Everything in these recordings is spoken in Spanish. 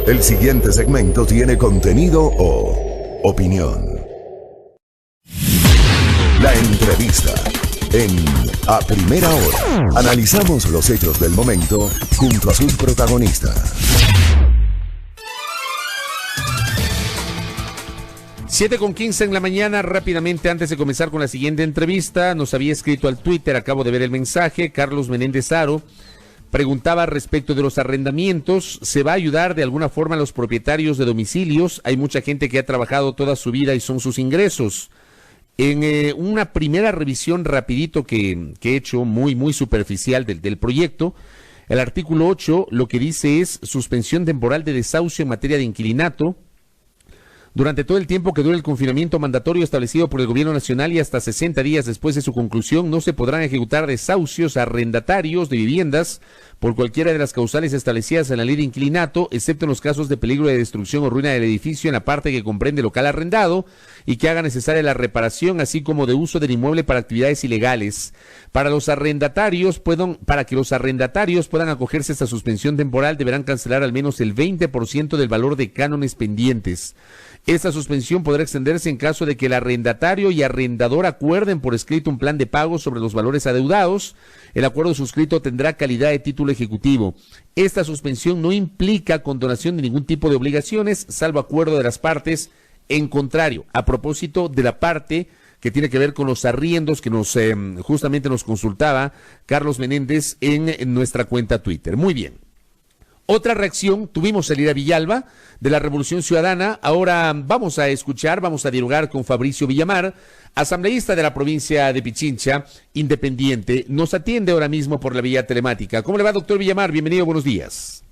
El siguiente segmento tiene contenido o opinión. La entrevista en A Primera Hora. Analizamos los hechos del momento junto a sus protagonistas. 7:15 en la mañana. Rápidamente, antes de comenzar con la siguiente entrevista, nos había escrito al Twitter, acabo de ver el mensaje, Carlos Menéndez Aro. Preguntaba respecto de los arrendamientos, ¿se va a ayudar de alguna forma a los propietarios de domicilios? Hay mucha gente que ha trabajado toda su vida y son sus ingresos. En una primera revisión rapidito que he hecho, muy superficial del proyecto, el artículo 8 lo que dice es suspensión temporal de desahucio en materia de inquilinato durante todo el tiempo que dure el confinamiento mandatorio establecido por el gobierno nacional y hasta 60 días después de su conclusión no se podrán ejecutar desahucios a arrendatarios de viviendas por cualquiera de las causales establecidas en la ley de inquilinato, excepto en los casos de peligro de destrucción o ruina del edificio en la parte que comprende local arrendado y que haga necesaria la reparación, así como de uso del inmueble para actividades ilegales. Para que los arrendatarios puedan acogerse a esta suspensión temporal, deberán cancelar al menos el 20% del valor de cánones pendientes. Esta suspensión podrá extenderse en caso de que el arrendatario y arrendador acuerden por escrito un plan de pago sobre los valores adeudados. El acuerdo suscrito tendrá calidad de título ejecutivo. Esta suspensión no implica condonación de ningún tipo de obligaciones, salvo acuerdo de las partes en contrario. A propósito de la parte que tiene que ver con los arriendos que justamente nos consultaba Carlos Menéndez en nuestra cuenta Twitter. Muy bien. Otra reacción, tuvimos a Elira Villalba de la Revolución Ciudadana. Ahora vamos a dialogar con Fabricio Villamar, asambleísta de la provincia de Pichincha, independiente. Nos atiende ahora mismo por la vía telemática. ¿Cómo le va, doctor Villamar? Bienvenido, buenos días.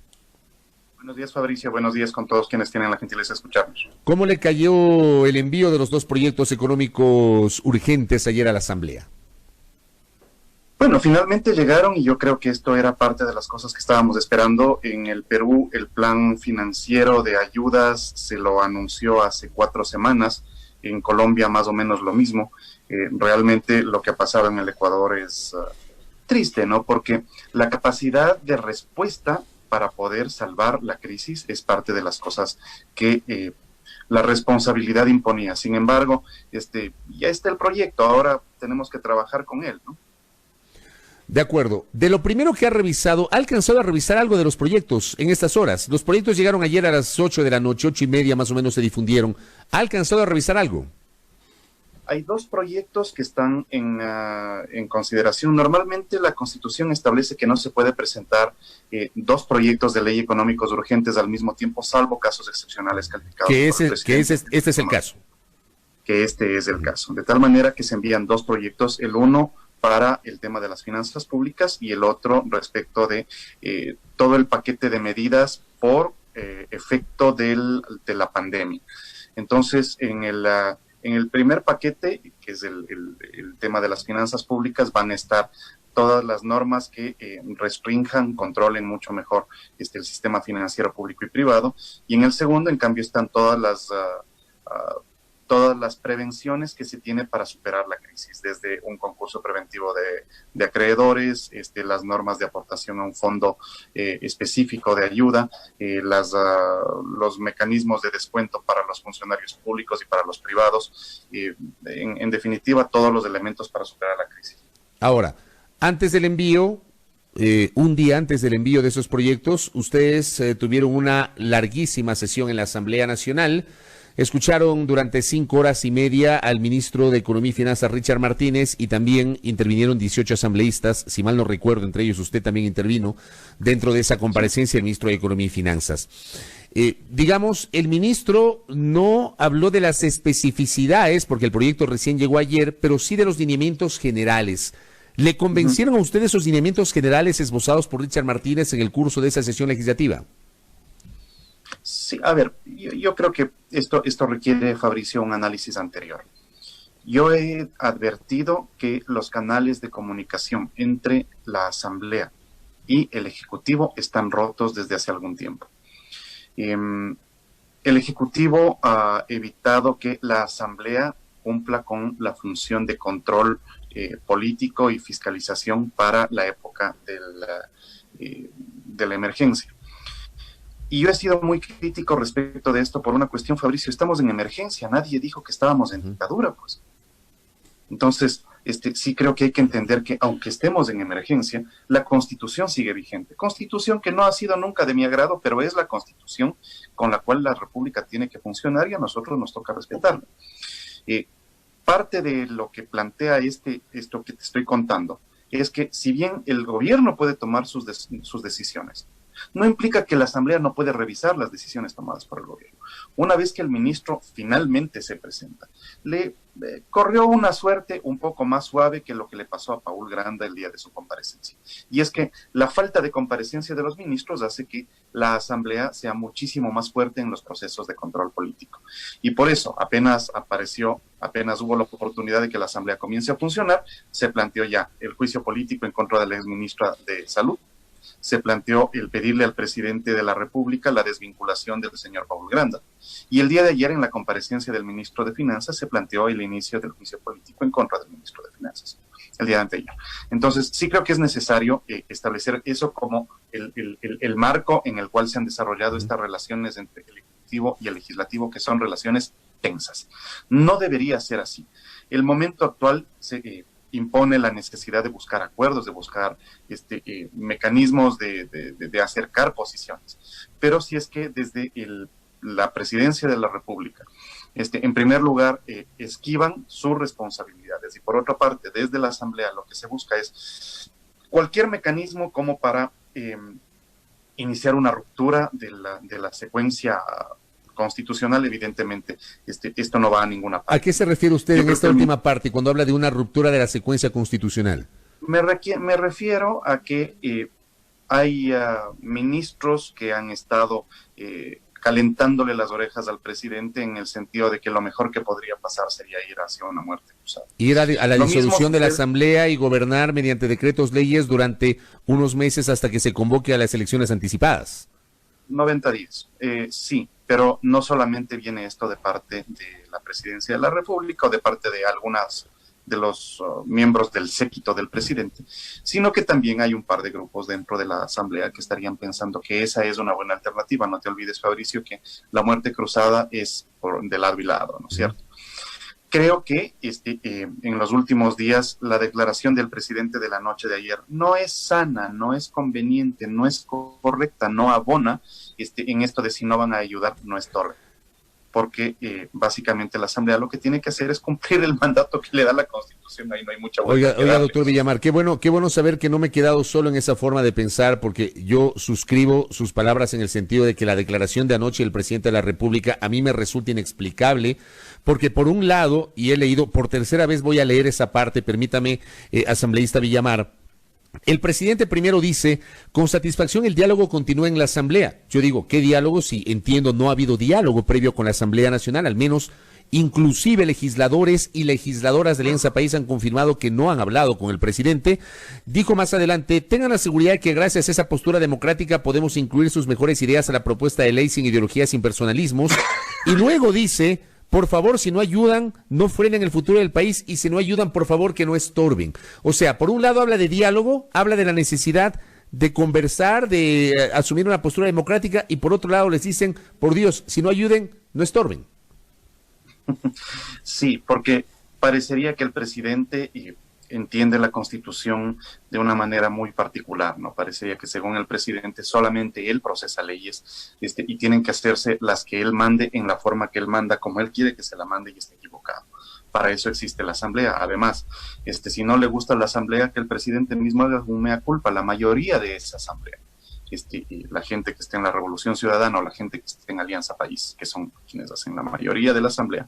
Buenos días, Fabricio. Buenos días con todos quienes tienen la gentileza de escucharnos. ¿Cómo le cayó el envío de los dos proyectos económicos urgentes ayer a la Asamblea? Bueno, finalmente llegaron y yo creo que esto era parte de las cosas que estábamos esperando. En el Perú, el plan financiero de ayudas se lo anunció hace 4 semanas. En Colombia más o menos lo mismo. Realmente lo que ha pasado en el Ecuador es triste, ¿no? Porque la capacidad de respuesta para poder salvar la crisis es parte de las cosas que la responsabilidad imponía. Sin embargo, ya está el proyecto, ahora tenemos que trabajar con él, ¿no? De acuerdo. De lo primero que ha revisado, ¿ha alcanzado a revisar algo de los proyectos en estas horas? Los proyectos llegaron ayer a las 8 de la noche, 8:30 más o menos se difundieron. ¿Ha alcanzado a revisar algo? Hay 2 proyectos que están en consideración. Normalmente la Constitución establece que no se puede presentar 2 proyectos de ley económicos urgentes al mismo tiempo, salvo casos excepcionales calificados por el presidente. Este es el caso. Que este es el caso. De tal manera que se envían 2 proyectos, el uno para el tema de las finanzas públicas y el otro respecto de todo el paquete de medidas por efecto de la pandemia. Entonces, en el primer paquete, que es el tema de las finanzas públicas, van a estar todas las normas que restrinjan, controlen mucho mejor el sistema financiero público y privado. Y en el segundo, en cambio, están todas las prevenciones que se tiene para superar la crisis, desde un concurso preventivo de acreedores, las normas de aportación a un fondo específico de ayuda, los mecanismos de descuento para los funcionarios públicos y para los privados, en definitiva, todos los elementos para superar la crisis. Ahora, antes del envío, un día antes del envío de esos proyectos, ustedes tuvieron una larguísima sesión en la Asamblea Nacional. Escucharon durante 5 horas y media al ministro de Economía y Finanzas, Richard Martínez, y también intervinieron 18 asambleístas, si mal no recuerdo, entre ellos usted también intervino dentro de esa comparecencia, el ministro de Economía y Finanzas. Digamos, el ministro no habló de las especificidades, porque el proyecto recién llegó ayer, pero sí de los lineamientos generales. ¿Le convencieron a usted esos lineamientos generales esbozados por Richard Martínez en el curso de esa sesión legislativa? Sí, a ver, yo creo que esto requiere, Fabricio, un análisis anterior. Yo he advertido que los canales de comunicación entre la Asamblea y el Ejecutivo están rotos desde hace algún tiempo. El Ejecutivo ha evitado que la Asamblea cumpla con la función de control político y fiscalización para la época de la emergencia. Y yo he sido muy crítico respecto de esto por una cuestión, Fabricio, estamos en emergencia, nadie dijo que estábamos en dictadura, pues. Entonces, sí creo que hay que entender que aunque estemos en emergencia, la Constitución sigue vigente. Constitución que no ha sido nunca de mi agrado, pero es la Constitución con la cual la República tiene que funcionar y a nosotros nos toca respetarla. Parte de lo que plantea esto que te estoy contando es que si bien el gobierno puede tomar sus decisiones, no implica que la Asamblea no puede revisar las decisiones tomadas por el gobierno. Una vez que el ministro finalmente se presenta, le corrió una suerte un poco más suave que lo que le pasó a Paul Granda el día de su comparecencia. Y es que la falta de comparecencia de los ministros hace que la Asamblea sea muchísimo más fuerte en los procesos de control político. Y por eso, apenas hubo la oportunidad de que la Asamblea comience a funcionar, se planteó ya el juicio político en contra de la exministra de Salud, se planteó el pedirle al presidente de la República la desvinculación del señor Paul Granda. Y el día de ayer, en la comparecencia del ministro de Finanzas, se planteó el inicio del juicio político en contra del ministro de Finanzas, el día de anteayer. Entonces, sí creo que es necesario establecer eso como el marco en el cual se han desarrollado estas relaciones entre el Ejecutivo y el Legislativo, que son relaciones tensas. No debería ser así. El momento actual impone la necesidad de buscar acuerdos, de buscar mecanismos de acercar posiciones. Pero si es que desde la presidencia de la República, en primer lugar, esquivan sus responsabilidades, y por otra parte, desde la Asamblea lo que se busca es cualquier mecanismo como para iniciar una ruptura de la secuencia constitucional, evidentemente, esto no va a ninguna parte. ¿A qué se refiere usted en esta última parte cuando habla de una ruptura de la secuencia constitucional? Me refiero a que hay ministros que han estado calentándole las orejas al presidente en el sentido de que lo mejor que podría pasar sería ir hacia una muerte cruzada. Ir a la disolución de la Asamblea y gobernar mediante decretos leyes durante unos meses hasta que se convoque a las elecciones anticipadas. 90 días, sí, pero no solamente viene esto de parte de la Presidencia de la República o de parte de algunas de los miembros del séquito del presidente, sino que también hay un par de grupos dentro de la Asamblea que estarían pensando que esa es una buena alternativa. No te olvides, Fabricio, que la muerte cruzada es de lado y lado, ¿no es cierto? Creo que en los últimos días la declaración del presidente de la noche de ayer no es sana, no es conveniente, no es correcta, no abona en esto de si no van a ayudar, no estorbe. Porque básicamente la Asamblea lo que tiene que hacer es cumplir el mandato que le da la Constitución. Ahí no hay mucha vuelta. Oiga, doctor Villamar, qué bueno saber que no me he quedado solo en esa forma de pensar, porque yo suscribo sus palabras en el sentido de que la declaración de anoche del presidente de la República a mí me resulta inexplicable, porque por un lado, y he leído, por tercera vez voy a leer esa parte, permítame, asambleísta Villamar. El presidente primero dice, con satisfacción el diálogo continúa en la Asamblea. Yo digo, ¿qué diálogo? Si entiendo no ha habido diálogo previo con la Asamblea Nacional, al menos inclusive legisladores y legisladoras de Alianza País han confirmado que no han hablado con el presidente. Dijo más adelante, tengan la seguridad que gracias a esa postura democrática podemos incluir sus mejores ideas a la propuesta de ley sin ideologías, sin personalismos. Y luego dice, por favor, si no ayudan, no frenen el futuro del país, y si no ayudan, por favor, que no estorben. O sea, por un lado habla de diálogo, habla de la necesidad de conversar, de asumir una postura democrática, y por otro lado les dicen, por Dios, si no ayuden, no estorben. Sí, porque parecería que el presidente entiende la Constitución de una manera muy particular, ¿no? Parecería que según el presidente solamente él procesa leyes y tienen que hacerse las que él mande en la forma que él manda, como él quiere que se la mande, y está equivocado. Para eso existe la Asamblea. Además, si no le gusta la Asamblea, que el presidente mismo haga un mea culpa. La mayoría de esa Asamblea, la gente que esté en la Revolución Ciudadana o la gente que esté en Alianza País, que son quienes hacen la mayoría de la Asamblea,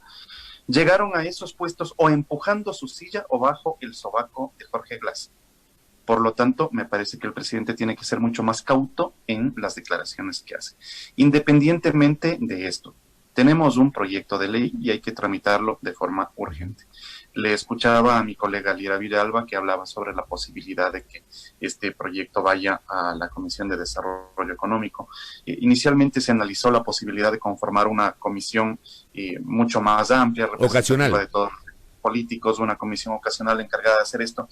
llegaron a esos puestos o empujando su silla o bajo el sobaco de Jorge Glass. Por lo tanto, me parece que el presidente tiene que ser mucho más cauto en las declaraciones que hace. Independientemente de esto, tenemos un proyecto de ley y hay que tramitarlo de forma urgente. Le escuchaba a mi colega Lira Villalba que hablaba sobre la posibilidad de que este proyecto vaya a la Comisión de Desarrollo Económico. Inicialmente se analizó la posibilidad de conformar una comisión mucho más amplia, ocasional, de todos. políticos, una comisión ocasional encargada de hacer esto.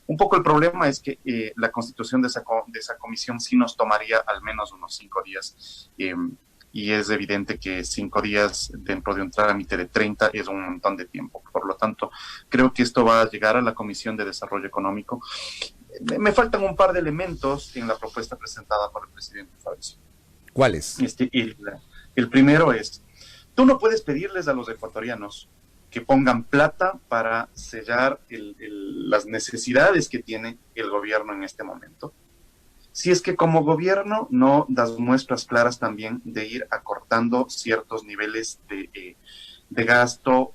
Un poco el problema es que la constitución de esa comisión sí nos tomaría al menos unos 5 días. Y es evidente que 5 días dentro de un trámite de 30 es un montón de tiempo. Por lo tanto, creo que esto va a llegar a la Comisión de Desarrollo Económico. Me faltan un par de elementos en la propuesta presentada por el presidente Fabricio. ¿Cuáles? El primero es, tú no puedes pedirles a los ecuatorianos que pongan plata para sellar las necesidades que tiene el gobierno en este momento, si es que como gobierno no das muestras claras también de ir acortando ciertos niveles de gasto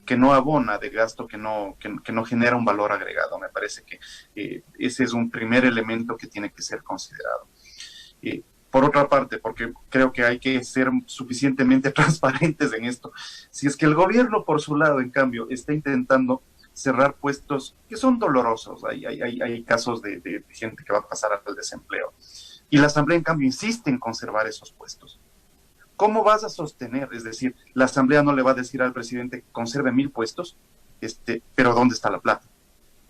que no abona, de gasto que no genera un valor agregado. Me parece que ese es un primer elemento que tiene que ser considerado. Por otra parte, porque creo que hay que ser suficientemente transparentes en esto, si es que el gobierno por su lado, en cambio, está intentando cerrar puestos que son dolorosos, hay casos de gente que va a pasar al desempleo, y la Asamblea en cambio insiste en conservar esos puestos. ¿Cómo vas a sostener? Es decir, la Asamblea no le va a decir al presidente que conserve 1000 puestos, pero ¿dónde está la plata?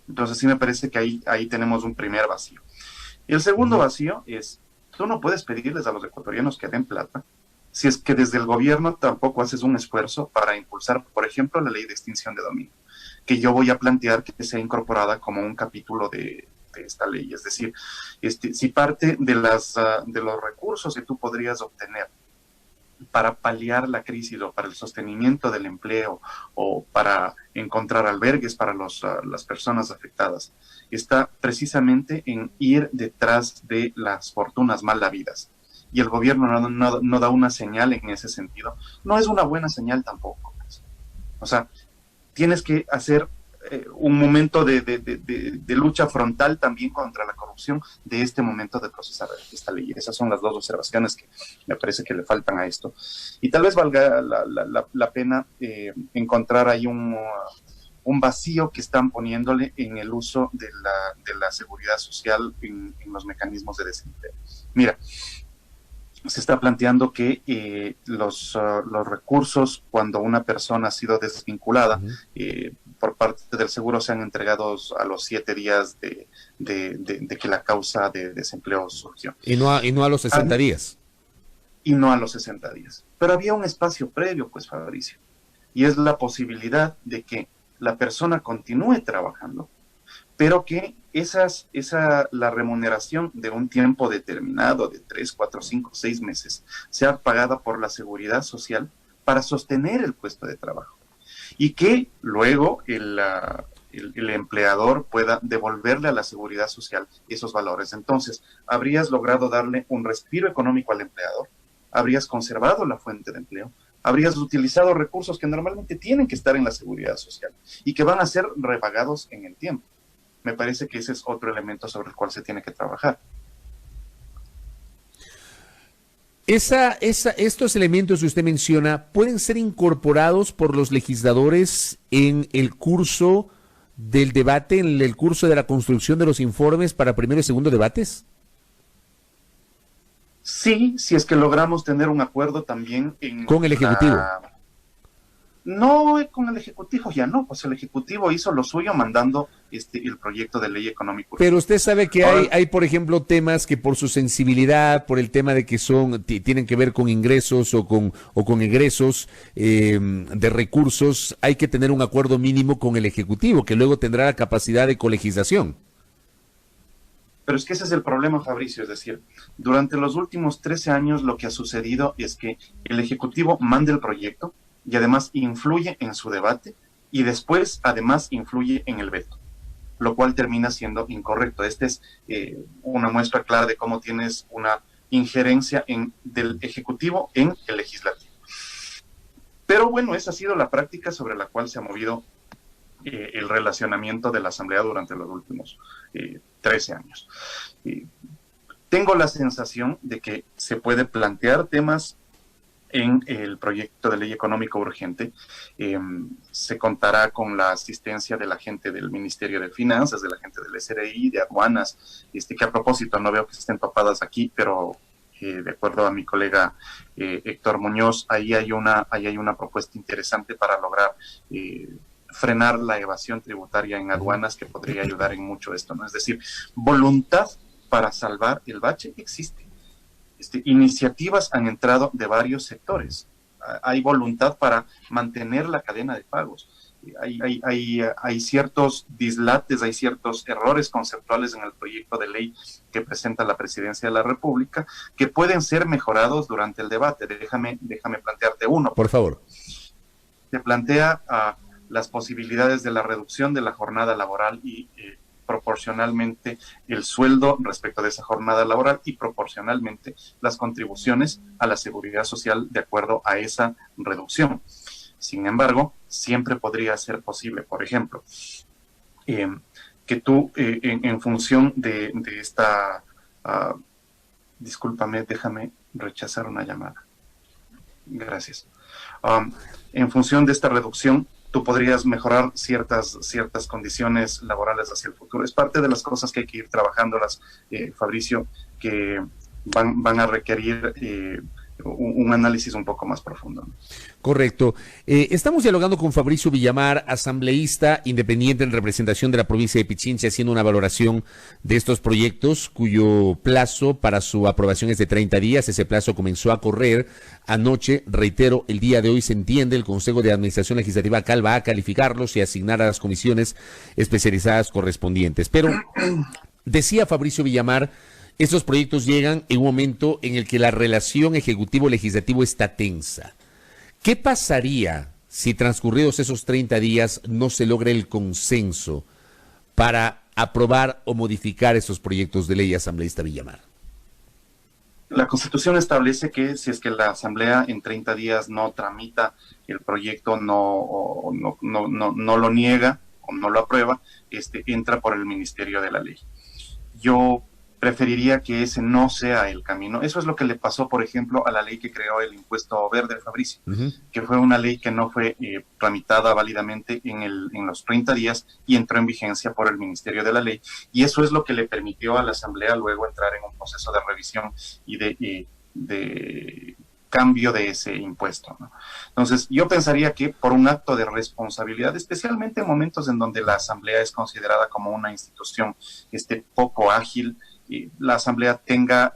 Entonces sí me parece que ahí tenemos un primer vacío. Y el segundo vacío es, tú no puedes pedirles a los ecuatorianos que den plata si es que desde el gobierno tampoco haces un esfuerzo para impulsar, por ejemplo, la ley de extinción de dominio, que yo voy a plantear que sea incorporada como un capítulo de esta ley. Es decir, si parte de los recursos que tú podrías obtener para paliar la crisis o para el sostenimiento del empleo o para encontrar albergues para las personas afectadas, está precisamente en ir detrás de las fortunas mal habidas. Y el gobierno no da una señal en ese sentido. No es una buena señal tampoco. O sea, tienes que hacer un momento de lucha frontal también contra la corrupción de este momento de procesar esta ley. Esas son las dos observaciones que me parece que le faltan a esto. Y tal vez valga la pena encontrar ahí un vacío que están poniéndole en el uso de la seguridad social en los mecanismos de desempleo. Mira, se está planteando que los recursos, cuando una persona ha sido desvinculada por parte del seguro, sean entregados a los 7 días de que la causa de desempleo surgió. Y no a los 60 días. Y no a los 60 días. Pero había un espacio previo, pues, Fabricio, y es la posibilidad de que la persona continúe trabajando, pero que la remuneración de un tiempo determinado, de 3, 4, 5, 6 meses, sea pagada por la seguridad social para sostener el puesto de trabajo. Y que luego el empleador pueda devolverle a la seguridad social esos valores. Entonces, habrías logrado darle un respiro económico al empleador, habrías conservado la fuente de empleo, habrías utilizado recursos que normalmente tienen que estar en la seguridad social y que van a ser repagados en el tiempo. Me parece que ese es otro elemento sobre el cual se tiene que trabajar. Estos elementos que usted menciona pueden ser incorporados por los legisladores en el curso del debate, en el curso de la construcción de los informes para primero y segundo debates. Sí, si es que logramos tener un acuerdo también con el Ejecutivo. No, con el Ejecutivo ya no, pues el Ejecutivo hizo lo suyo mandando el proyecto de ley económico. Pero usted sabe que hay, por ejemplo, temas que por su sensibilidad, por el tema de que tienen que ver con ingresos o con egresos de recursos, hay que tener un acuerdo mínimo con el Ejecutivo, que luego tendrá la capacidad de colegislación. Pero es que ese es el problema, Fabricio, es decir, durante los últimos 13 años lo que ha sucedido es que el Ejecutivo manda el proyecto y además influye en su debate y después además influye en el veto, lo cual termina siendo incorrecto. Esta es una muestra clara de cómo tienes una injerencia del Ejecutivo en el Legislativo. Pero bueno, esa ha sido la práctica sobre la cual se ha movido el relacionamiento de la Asamblea durante los últimos 13 años. Tengo la sensación de que se puede plantear temas en el proyecto de ley económico urgente. Se contará con la asistencia de la gente del Ministerio de Finanzas, de la gente del SRI, de aduanas, que a propósito no veo que estén topadas aquí, pero de acuerdo a mi colega Héctor Muñoz, ahí hay una propuesta interesante para lograr frenar la evasión tributaria en aduanas, que podría ayudar en mucho esto, ¿no? Es decir, voluntad para salvar el bache existe. Iniciativas han entrado de varios sectores. Hay voluntad para mantener la cadena de pagos. Hay ciertos dislates, hay ciertos errores conceptuales en el proyecto de ley que presenta la Presidencia de la República que pueden ser mejorados durante el debate. Déjame plantearte uno. Por favor. Se plantea las posibilidades de la reducción de la jornada laboral y proporcionalmente el sueldo respecto de esa jornada laboral y proporcionalmente las contribuciones a la seguridad social de acuerdo a esa reducción. Sin embargo, siempre podría ser posible, por ejemplo, que tú en función de esta... discúlpame, déjame rechazar una llamada. Gracias. En función de esta reducción, tú podrías mejorar ciertas condiciones laborales hacia el futuro. Es parte de las cosas que hay que ir trabajándolas, Fabricio, que van a requerir un análisis un poco más profundo, ¿no? Correcto. Estamos dialogando con Fabricio Villamar, asambleísta independiente en representación de la provincia de Pichincha, haciendo una valoración de estos proyectos cuyo plazo para su aprobación es de 30 días. Ese plazo comenzó a correr anoche. Reitero, el día de hoy se entiende, el Consejo de Administración Legislativa CAL va a calificarlos y asignar a las comisiones especializadas correspondientes. Pero decía Fabricio Villamar, estos proyectos llegan en un momento en el que la relación ejecutivo-legislativo está tensa. ¿Qué pasaría si transcurridos esos 30 días no se logra el consenso para aprobar o modificar esos proyectos de ley, asambleísta Villamar? La Constitución establece que si es que la Asamblea en 30 días no tramita el proyecto, no lo niega o no lo aprueba, entra por el Ministerio de la Ley. Yo preferiría que ese no sea el camino. Eso es lo que le pasó, por ejemplo, a la ley que creó el impuesto verde, Fabricio, que fue una ley que no fue tramitada válidamente en los 30 días y entró en vigencia por el Ministerio de la Ley. Y eso es lo que le permitió a la Asamblea luego entrar en un proceso de revisión y de cambio de ese impuesto, ¿no? Entonces, yo pensaría que por un acto de responsabilidad, especialmente en momentos en donde la Asamblea es considerada como una institución poco ágil, la Asamblea tenga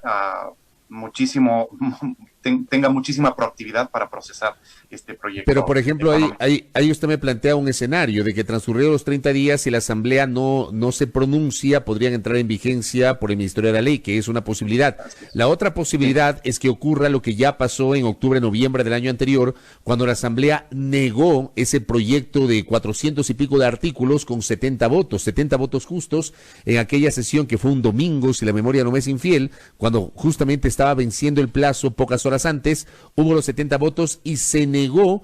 tenga muchísima proactividad para procesar este proyecto. Pero, por ejemplo, ahí usted me plantea un escenario de que transcurridos los 30 días y la Asamblea no se pronuncia, podrían entrar en vigencia por el Ministerio de la Ley, que es una posibilidad. La otra posibilidad es que ocurra lo que ya pasó en octubre, noviembre del año anterior, cuando la Asamblea negó ese proyecto de 400 y pico de artículos con 70 votos justos, en aquella sesión que fue un domingo, si la memoria no me es infiel, cuando justamente estaba venciendo el plazo pocas horas antes, hubo los 70 votos y se negó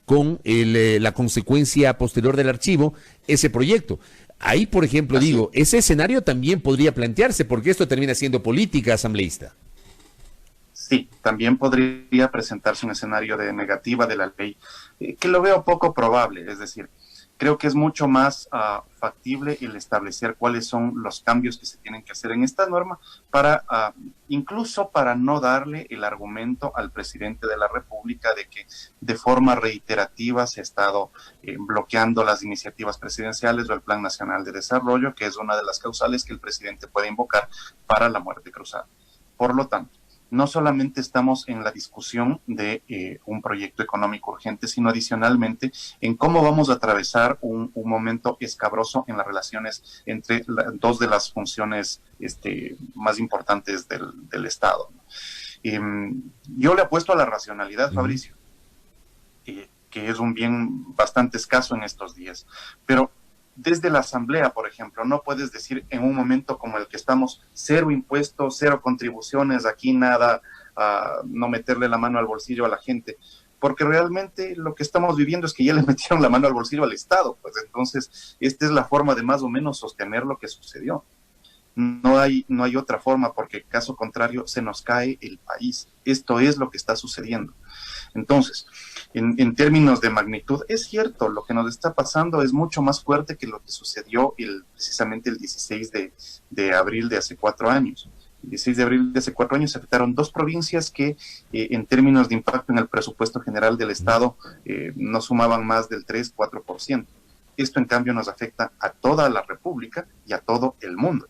con la consecuencia posterior del archivo ese proyecto. Ahí, por ejemplo, ese escenario también podría plantearse, porque esto termina siendo política asambleísta. Sí, también podría presentarse un escenario de negativa de la ley, que lo veo poco probable. Es decir, creo que es mucho más factible el establecer cuáles son los cambios que se tienen que hacer en esta norma incluso para no darle el argumento al presidente de la República de que de forma reiterativa se ha estado bloqueando las iniciativas presidenciales o el Plan Nacional de Desarrollo, que es una de las causales que el presidente puede invocar para la muerte cruzada. Por lo tanto, no solamente estamos en la discusión de un proyecto económico urgente, sino adicionalmente en cómo vamos a atravesar un momento escabroso en las relaciones entre dos de las funciones más importantes del Estado, ¿no? Yo le apuesto a la racionalidad, Fabricio, que es un bien bastante escaso en estos días, pero desde la Asamblea, por ejemplo, no puedes decir en un momento como el que estamos, cero impuestos, cero contribuciones, aquí nada, no meterle la mano al bolsillo a la gente, porque realmente lo que estamos viviendo es que ya le metieron la mano al bolsillo al Estado, pues entonces esta es la forma de más o menos sostener lo que sucedió. No hay otra forma, porque caso contrario se nos cae el país. Esto es lo que está sucediendo. Entonces, en términos de magnitud, es cierto, lo que nos está pasando es mucho más fuerte que lo que sucedió precisamente el 16 de abril de hace 4 años. El 16 de abril de hace 4 años se afectaron 2 provincias que en términos de impacto en el presupuesto general del Estado no sumaban más del 3-4%. esto en cambio nos afecta a toda la República y a todo el mundo.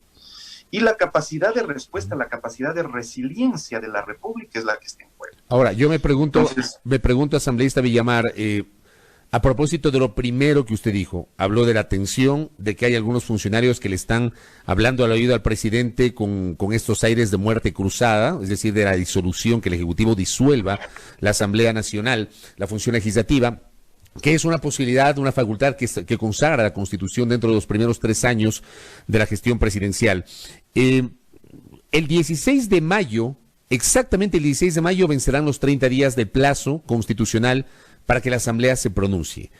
Y la capacidad de respuesta, la capacidad de resiliencia de la República es la que está en juego. Ahora, yo me pregunto, asambleísta Villamar, a propósito de lo primero que usted dijo, habló de la tensión, de que hay algunos funcionarios que le están hablando al oído al presidente con estos aires de muerte cruzada, es decir, de la disolución, que el Ejecutivo disuelva la Asamblea Nacional, la función legislativa, que es una posibilidad, una facultad que consagra la Constitución dentro de los primeros 3 años de la gestión presidencial. El 16 de mayo, exactamente el 16 de mayo, vencerán los 30 días de plazo constitucional para que la Asamblea se pronuncie.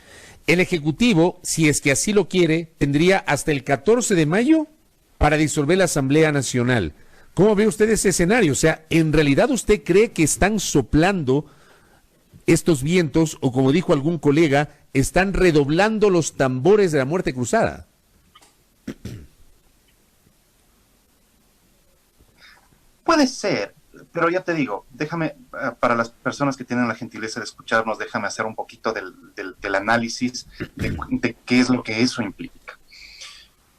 El Ejecutivo, si es que así lo quiere, tendría hasta el 14 de mayo para disolver la Asamblea Nacional. ¿Cómo ve usted ese escenario? O sea, ¿en realidad usted cree que están soplando estos vientos, o como dijo algún colega, están redoblando los tambores de la muerte cruzada? Puede ser, pero ya te digo, déjame, para las personas que tienen la gentileza de escucharnos, déjame hacer un poquito del análisis de qué es lo que eso implica.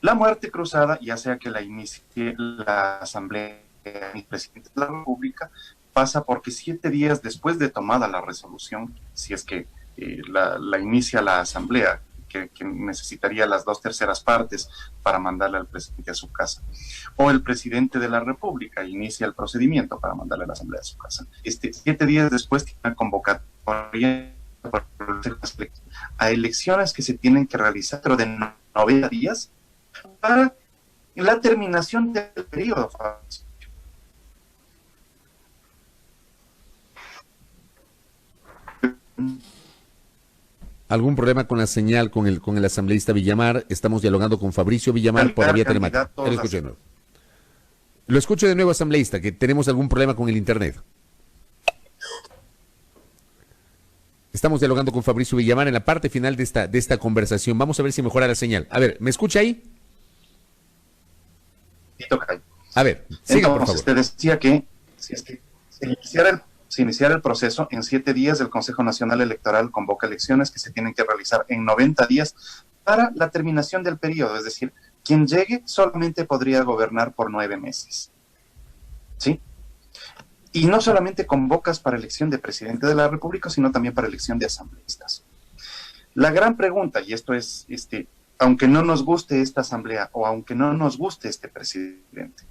La muerte cruzada, ya sea que la inicie la Asamblea y el Presidente de la República, pasa porque 7 días después de tomada la resolución, si es que la inicia la Asamblea, que necesitaría las 2/3 partes para mandarle al presidente a su casa, o el presidente de la República inicia el procedimiento para mandarle a la Asamblea a su casa. 7 días después tiene una convocatoria a elecciones que se tienen que realizar dentro de 90 días para la terminación del periodo. ¿Algún problema con la señal con el asambleísta Villamar? Estamos dialogando con Fabricio Villamar por la vía telemática. Lo escucho de nuevo, asambleísta, que tenemos algún problema con el internet. Estamos dialogando con Fabricio Villamar en la parte final de esta conversación. Vamos a ver si mejora la señal. A ver, ¿me escucha ahí? A ver, siga, por favor. Usted decía que si es que se iniciara el proceso, en 7 días el Consejo Nacional Electoral convoca elecciones que se tienen que realizar en 90 días para la terminación del periodo. Es decir, quien llegue solamente podría gobernar por 9 meses. ¿Sí? Y no solamente convocas para elección de presidente de la República, sino también para elección de asambleístas. La gran pregunta, y esto es, aunque no nos guste esta asamblea o aunque no nos guste este presidente,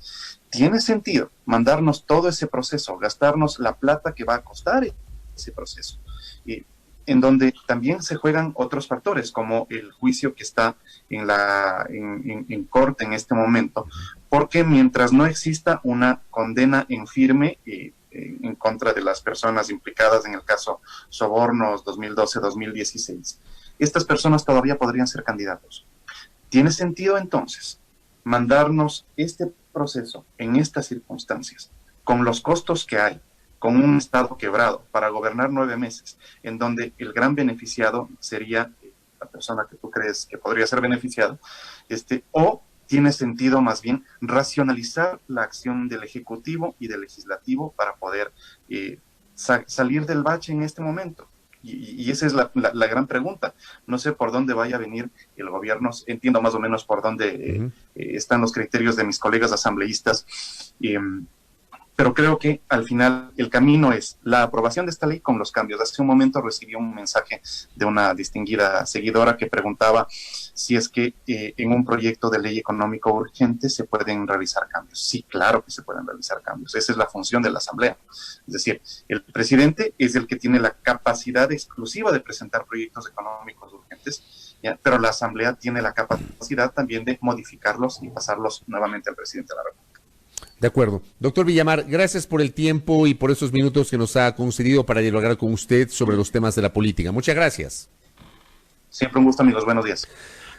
¿tiene sentido mandarnos todo ese proceso, gastarnos la plata que va a costar ese proceso? En donde también se juegan otros factores, como el juicio que está en corte en este momento, porque mientras no exista una condena en firme en contra de las personas implicadas en el caso Sobornos 2012-2016, estas personas todavía podrían ser candidatos. ¿Tiene sentido entonces mandarnos este proceso en estas circunstancias, con los costos que hay, con un Estado quebrado, para gobernar 9 meses, en donde el gran beneficiado sería la persona que tú crees que podría ser beneficiado, o tiene sentido más bien racionalizar la acción del Ejecutivo y del Legislativo para poder salir del bache en este momento? Y esa es la gran pregunta. No sé por dónde vaya a venir el gobierno, entiendo más o menos por dónde están los criterios de mis colegas asambleístas, pero creo que al final el camino es la aprobación de esta ley con los cambios. Hace un momento recibí un mensaje de una distinguida seguidora que preguntaba si es que en un proyecto de ley económico urgente se pueden realizar cambios. Sí, claro que se pueden realizar cambios. Esa es la función de la Asamblea. Es decir, el presidente es el que tiene la capacidad exclusiva de presentar proyectos económicos urgentes, ¿ya? Pero la Asamblea tiene la capacidad también de modificarlos y pasarlos nuevamente al presidente de la República. De acuerdo. Doctor Villamar, gracias por el tiempo y por esos minutos que nos ha concedido para dialogar con usted sobre los temas de la política. Muchas gracias. Siempre un gusto, amigos. Buenos días.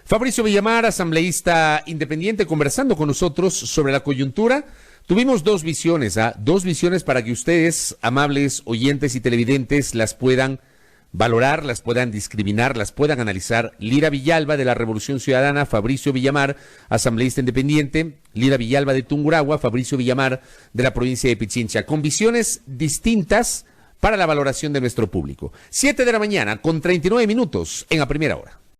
Fabricio Villamar, asambleísta independiente, conversando con nosotros sobre la coyuntura. Tuvimos 2 visiones, 2 visiones para que ustedes, amables oyentes y televidentes, las puedan valorar, las puedan discriminar, las puedan analizar. Lira Villalba, de la Revolución Ciudadana; Fabricio Villamar, asambleísta independiente; Lira Villalba, de Tungurahua; Fabricio Villamar, de la provincia de Pichincha, con visiones distintas para la valoración de nuestro público. 7 de la mañana con 39 minutos en A Primera Hora.